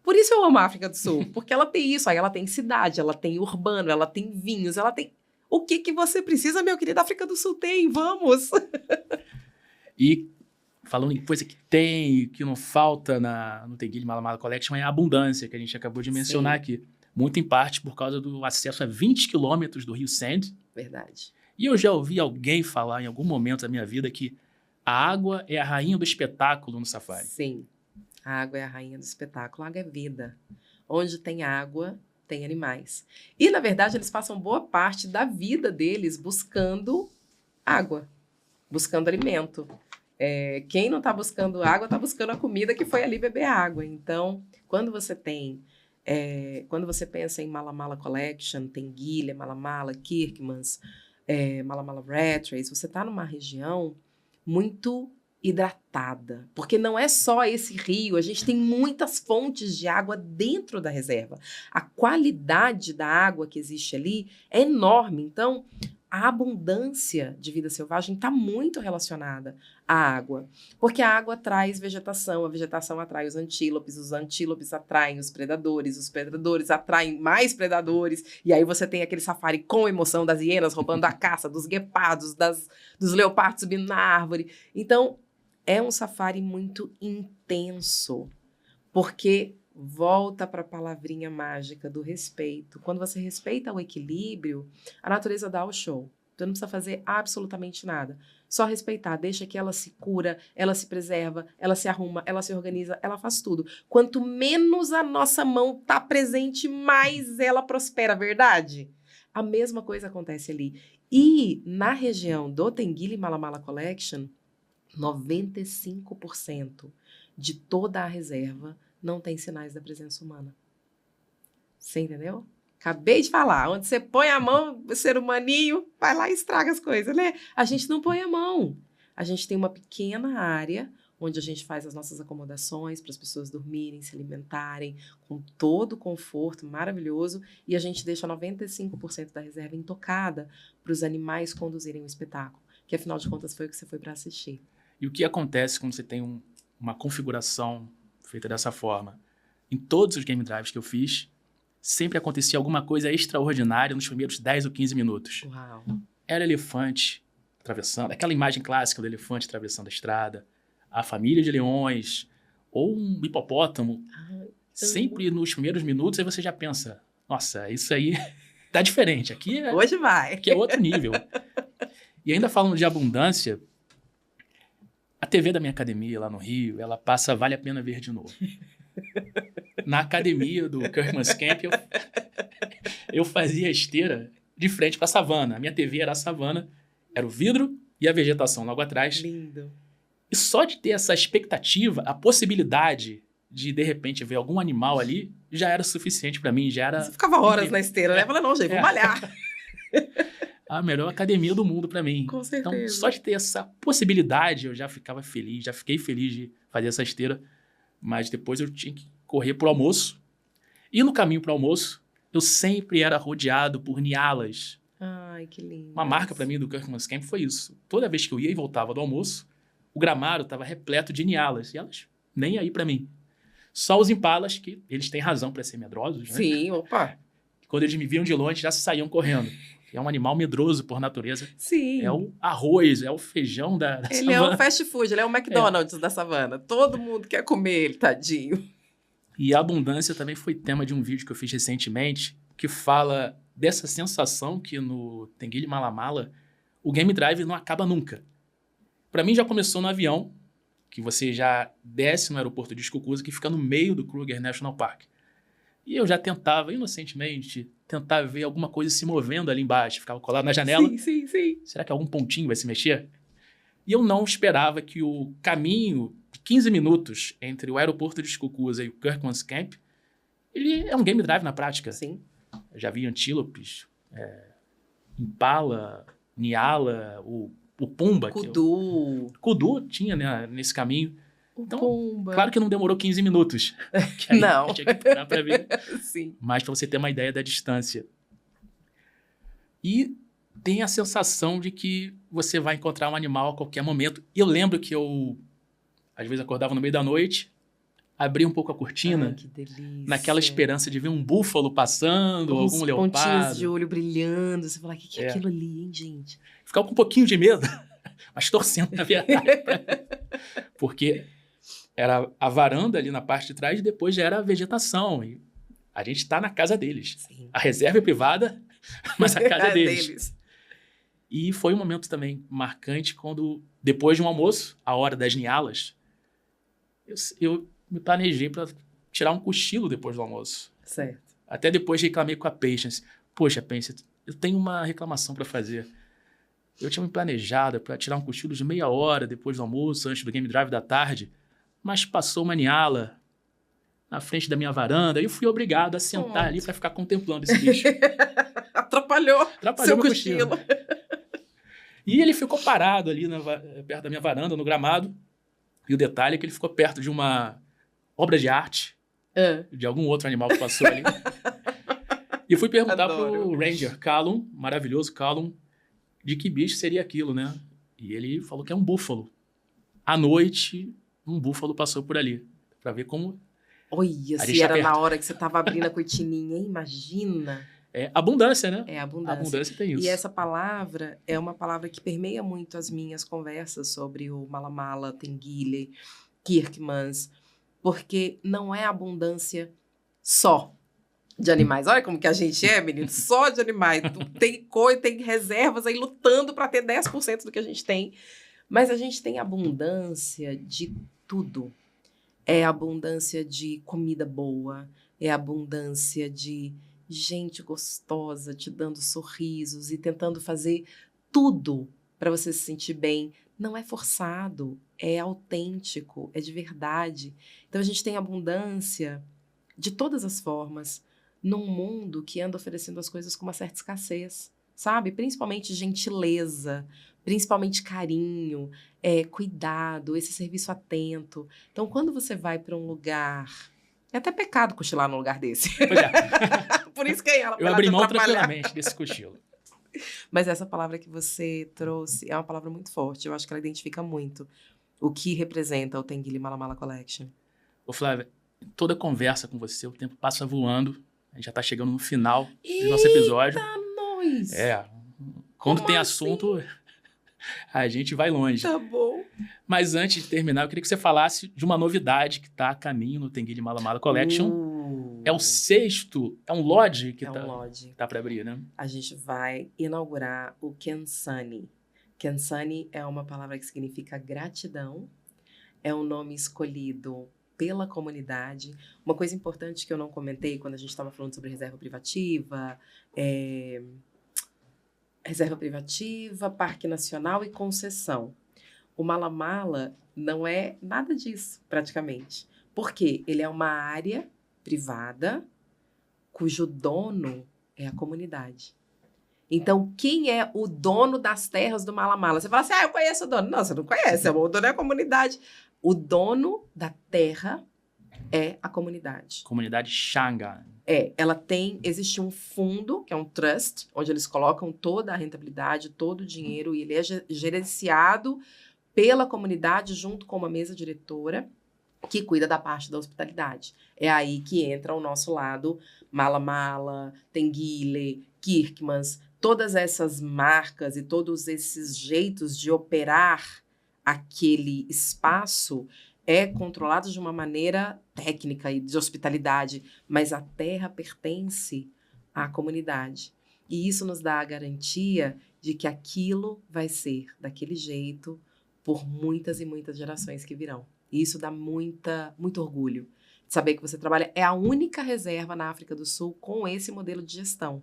Por isso eu amo a África do Sul, porque ela tem isso. Aí ela tem cidade, ela tem urbano, ela tem vinhos, ela tem... O que você precisa, meu querido? A África do Sul tem, vamos! E falando em coisa que tem, que não falta no Tenguile Mala Mala Collection, é a abundância que a gente acabou de mencionar aqui. Muito em parte por causa do acesso a 20 quilômetros do Rio Sand. Verdade. E eu já ouvi alguém falar em algum momento da minha vida que a água é a rainha do espetáculo no safari. Sim, a água é a rainha do espetáculo, a água é vida. Onde tem água, tem animais. E, na verdade, eles passam boa parte da vida deles buscando água, buscando alimento. Quem não está buscando água, está buscando a comida que foi ali beber água. Então, quando você pensa em Mala Mala Collection, Tenguile, Mala Mala, Kirkmans, Mala Mala Rattray, você está numa região muito hidratada, porque não é só esse rio, a gente tem muitas fontes de água dentro da reserva. A qualidade da água que existe ali é enorme. Então, a abundância de vida selvagem está muito relacionada à água, porque a água traz vegetação, a vegetação atrai os antílopes atraem os predadores atraem mais predadores, e aí você tem aquele safari com emoção das hienas roubando a caça, dos guepardos, dos leopardos subindo na árvore. Então, é um safari muito intenso, porque volta para a palavrinha mágica do respeito. Quando você respeita o equilíbrio, a natureza dá o show. Você não precisa fazer absolutamente nada. Só respeitar, deixa que ela se cura, ela se preserva, ela se arruma, ela se organiza, ela faz tudo. Quanto menos a nossa mão está presente, mais ela prospera, verdade? A mesma coisa acontece ali. E na região do Tenguile Mala Collection, 95% de toda a reserva não tem sinais da presença humana. Você entendeu? Acabei de falar. Onde você põe a mão, o ser humaninho vai lá e estraga as coisas, né? A gente não põe a mão. A gente tem uma pequena área onde a gente faz as nossas acomodações para as pessoas dormirem, se alimentarem, com todo o conforto maravilhoso, e a gente deixa 95% da reserva intocada para os animais conduzirem o espetáculo, que afinal de contas foi o que você foi para assistir. E o que acontece quando você tem uma configuração feita dessa forma? Em todos os game drives que eu fiz, sempre acontecia alguma coisa extraordinária nos primeiros 10 ou 15 minutos. Uau! Era elefante atravessando, aquela imagem clássica do elefante atravessando a estrada, a família de leões, ou um hipopótamo. Sempre nos primeiros minutos, aí você já pensa, nossa, isso aí tá diferente. Hoje vai. Aqui é outro nível. E ainda falando de abundância, a TV da minha academia lá no Rio, ela passa Vale a Pena Ver de Novo. Na academia do Kirkman's Camp, eu fazia esteira de frente para a savana. A minha TV era a savana, era o vidro e a vegetação logo atrás. Lindo. E só de ter essa expectativa, a possibilidade de repente, ver algum animal ali, já era suficiente para mim, já era... Você ficava horas na esteira, né? Falei, não, gente, vou malhar. A melhor academia do mundo para mim. Com certeza. Então, só de ter essa possibilidade, eu já ficava feliz, já fiquei feliz de fazer essa esteira. Mas depois eu tinha que correr pro almoço. E no caminho pro almoço, eu sempre era rodeado por nialas. Ai, que lindo. Uma marca para mim do Kirkman's Camp foi isso. Toda vez que eu ia e voltava do almoço, o gramado estava repleto de nialas. E elas nem aí para mim. Só os impalas, que eles têm razão para ser medrosos, né? Sim, opa. Quando eles me viam de longe, já saíam correndo. É um animal medroso por natureza. Sim. É o arroz, é o feijão da Ele savana. é o fast food, ele é o McDonald's da savana. Todo mundo quer comer ele, tadinho. E a abundância também foi tema de um vídeo que eu fiz recentemente, que fala dessa sensação que no Tenguile Mala o game drive não acaba nunca. Para mim já começou no avião, que você já desce no aeroporto de Escucuza, que fica no meio do Kruger National Park. E eu já tentava, inocentemente, tentar ver alguma coisa se movendo ali embaixo. Ficava colado na janela. Sim. Será que algum pontinho vai se mexer? E eu não esperava que o caminho de 15 minutos entre o aeroporto de Escucuza e o Kirkman's Camp, ele é um game drive na prática. Sim. Eu já vi antílopes, impala, niala, o pumba. Kudu. Kudu tinha, né, nesse caminho. Então, Pumba. claro que não demorou 15 minutos. Que aí Não. Tinha que parar para ver. Sim. Mas para você ter uma ideia da distância. E tem a sensação de que você vai encontrar um animal a qualquer momento. E eu lembro que eu, às vezes, acordava no meio da noite, abria um pouco a cortina, Ai, que delícia. naquela esperança de ver um búfalo passando, ou algum leopardo. Pontinhos de olho brilhando. Você fala, o que é aquilo ali, hein, gente? Ficava com um pouquinho de medo, mas torcendo, na verdade. Porque era a varanda ali na parte de trás e depois já era a vegetação. E a gente está na casa deles. Sim. A reserva é privada, mas a casa é deles. E foi um momento também marcante quando, depois de um almoço, a hora das nialas, eu me planejei para tirar um cochilo depois do almoço. Certo. Até depois reclamei com a Patience. Poxa, Patience, eu tenho uma reclamação para fazer. Eu tinha me planejado para tirar um cochilo de meia hora depois do almoço, antes do game drive da tarde, mas passou uma niala na frente da minha varanda e eu fui obrigado a sentar ali para ficar contemplando esse bicho. Atrapalhou seu meu cochilo. E ele ficou parado ali perto da minha varanda, no gramado. E o detalhe é que ele ficou perto de uma obra de arte, de algum outro animal que passou ali. E eu fui perguntar pro Ranger, Callum, maravilhoso Callum, de que bicho seria aquilo, né? E ele falou que é um búfalo. À noite, um búfalo passou por ali. Pra ver como Olha, a gente se tá era na perto. hora que você estava abrindo a cortininha, hein? Imagina. É abundância, né? É A abundância. abundância tem isso. E essa palavra é uma palavra que permeia muito as minhas conversas sobre o Malamala, Tengile, Kirkmans, porque não é abundância só de animais. Olha como que a gente é, menino, só de animais. Tem reservas aí lutando para ter 10% do que a gente tem. Mas a gente tem abundância de tudo. É abundância de comida boa, é abundância de gente gostosa te dando sorrisos e tentando fazer tudo para você se sentir bem. Não é forçado, é autêntico, é de verdade. Então a gente tem abundância de todas as formas num mundo que anda oferecendo as coisas com uma certa escassez, sabe? Principalmente gentileza, principalmente carinho, cuidado, esse serviço atento. Então, quando você vai para um lugar... É até pecado cochilar num lugar desse. Pois é. Por isso que ela Eu abri mão tranquilamente desse cochilo. Mas essa palavra que você trouxe é uma palavra muito forte. Eu acho que ela identifica muito o que representa o Tengile Malamala Collection. Ô, Flávia, toda conversa com você, o tempo passa voando. A gente já tá chegando no final do nosso episódio. Eita, nós! Quando Como tem assim? assunto, a gente vai longe. Tá bom. Mas antes de terminar, eu queria que você falasse de uma novidade que tá a caminho no Tengile Malamala Collection. É o 6º, é um lodge que tá para abrir, né? A gente vai inaugurar o Kensani. Kensani é uma palavra que significa gratidão. É um nome escolhido pela comunidade. Uma coisa importante que eu não comentei quando a gente estava falando sobre reserva privativa, Parque Nacional e concessão. O Malamala não é nada disso, praticamente. Por quê? Ele é uma área privada cujo dono é a comunidade. Então, quem é o dono das terras do Malamala? Você fala assim, eu conheço o dono. Não, você não conhece, o dono é a comunidade. O dono da terra é a comunidade. Comunidade Xanga. Existe um fundo, que é um trust, onde eles colocam toda a rentabilidade, todo o dinheiro, e ele é gerenciado pela comunidade junto com uma mesa diretora que cuida da parte da hospitalidade. É aí que entra o nosso lado Malamala, Tengile, Kirkmans, todas essas marcas e todos esses jeitos de operar aquele espaço controlado de uma maneira técnica e de hospitalidade, mas a terra pertence à comunidade. E isso nos dá a garantia de que aquilo vai ser daquele jeito por muitas e muitas gerações que virão. E isso dá muito orgulho de saber que você trabalha. É a única reserva na África do Sul com esse modelo de gestão,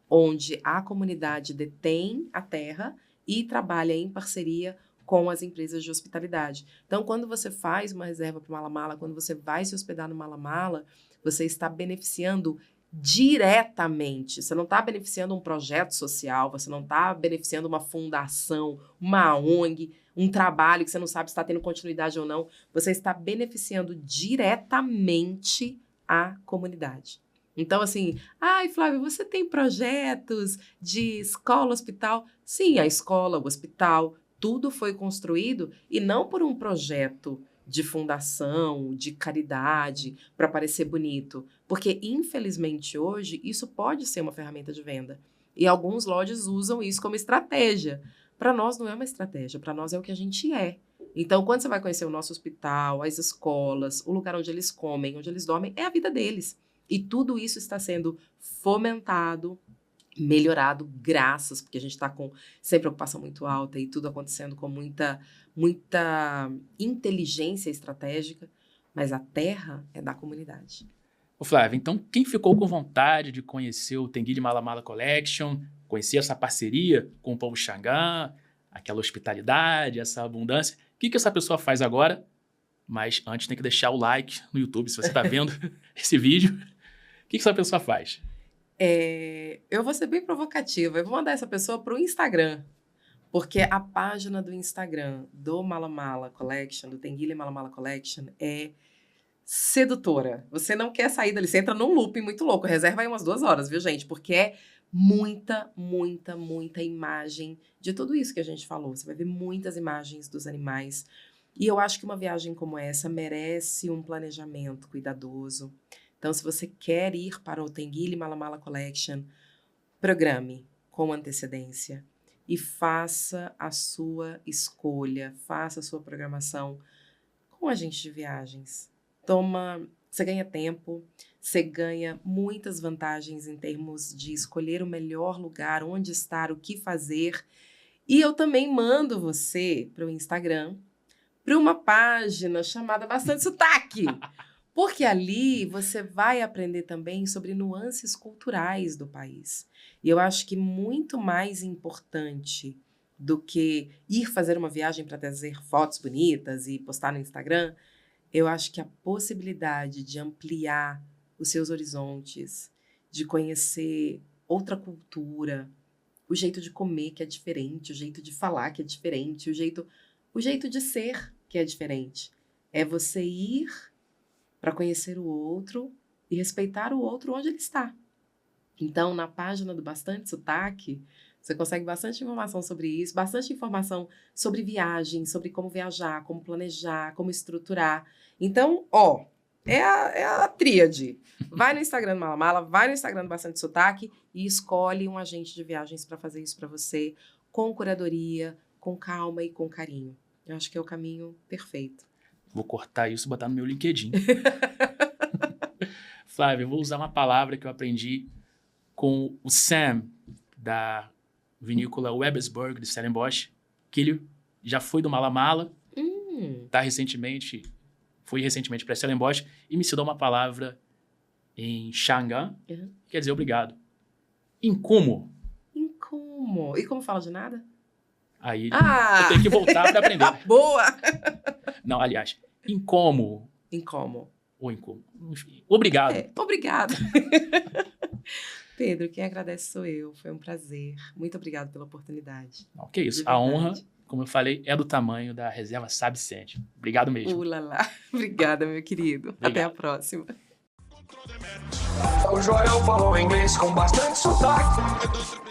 onde a comunidade detém a terra e trabalha em parceria com as empresas de hospitalidade. Então, quando você faz uma reserva para o Malamala, quando você vai se hospedar no Malamala, você está beneficiando diretamente. Você não está beneficiando um projeto social, você não está beneficiando uma fundação, uma ONG, um trabalho que você não sabe se está tendo continuidade ou não. Você está beneficiando diretamente a comunidade. Então, assim, Flávia, você tem projetos de escola, hospital? Sim, a escola, o hospital, tudo foi construído e não por um projeto de fundação, de caridade, para parecer bonito. Porque, infelizmente, hoje, isso pode ser uma ferramenta de venda. E alguns lodges usam isso como estratégia. Para nós não é uma estratégia, para nós é o que a gente é. Então, quando você vai conhecer o nosso hospital, as escolas, o lugar onde eles comem, onde eles dormem, é a vida deles. E tudo isso está sendo fomentado, melhorado, porque a gente está sem preocupação muito alta e tudo acontecendo com muita inteligência estratégica, mas a terra é da comunidade. Ô Flávio, então quem ficou com vontade de conhecer o Tengile Malamala Collection, conhecer essa parceria com o povo Xangã, aquela hospitalidade, essa abundância, o que essa pessoa faz agora? Mas antes tem que deixar o like no YouTube, se você está vendo esse vídeo. O que essa pessoa faz? Eu vou ser bem provocativa. Eu vou mandar essa pessoa para o Instagram. Porque a página do Instagram do Malamala Collection, do Tengile Malamala Collection, é sedutora. Você não quer sair dali. Você entra num looping muito louco. Reserva aí umas 2 horas, viu, gente? Porque é muita, muita, muita imagem de tudo isso que a gente falou. Você vai ver muitas imagens dos animais. E eu acho que uma viagem como essa merece um planejamento cuidadoso. Então, se você quer ir para o Tenguile Mala Mala Collection, programe com antecedência e faça a sua escolha, faça a sua programação com a agente de viagens. Você ganha tempo, você ganha muitas vantagens em termos de escolher o melhor lugar, onde estar, o que fazer. E eu também mando você para o Instagram, para uma página chamada Bastante Sotaque, porque ali você vai aprender também sobre nuances culturais do país. E eu acho que muito mais importante do que ir fazer uma viagem para trazer fotos bonitas e postar no Instagram, eu acho que a possibilidade de ampliar os seus horizontes, de conhecer outra cultura, o jeito de comer que é diferente, o jeito de falar que é diferente, o jeito de ser que é diferente. É você ir para conhecer o outro e respeitar o outro onde ele está. Então, na página do Bastante Sotaque, você consegue bastante informação sobre isso, bastante informação sobre viagem, sobre como viajar, como planejar, como estruturar. Então, é a tríade. Vai no Instagram do Mala Mala, vai no Instagram do Bastante Sotaque e escolhe um agente de viagens para fazer isso para você, com curadoria, com calma e com carinho. Eu acho que é o caminho perfeito. Vou cortar isso e botar no meu LinkedIn. Flávia, eu vou usar uma palavra que eu aprendi com o Sam, da vinícola Webersburg, de Stellenbosch, que ele já foi do Mala Mala, foi recentemente para Stellenbosch e me ensinou uma palavra em Xangã, que quer dizer obrigado. Incomo. Incomo. E como fala de nada? Aí eu tenho que voltar para aprender. Boa! Não, aliás, incomo. Incomo. Ou incomo. Enfim, obrigado. Obrigado. Pedro, quem agradece sou eu. Foi um prazer. Muito obrigado pela oportunidade. Não, que isso. A honra, como eu falei, é do tamanho da reserva Sabicente. Obrigado mesmo. Ulala. Obrigada, meu querido. Obrigado. Até a próxima. O Joel falou inglês com bastante sotaque.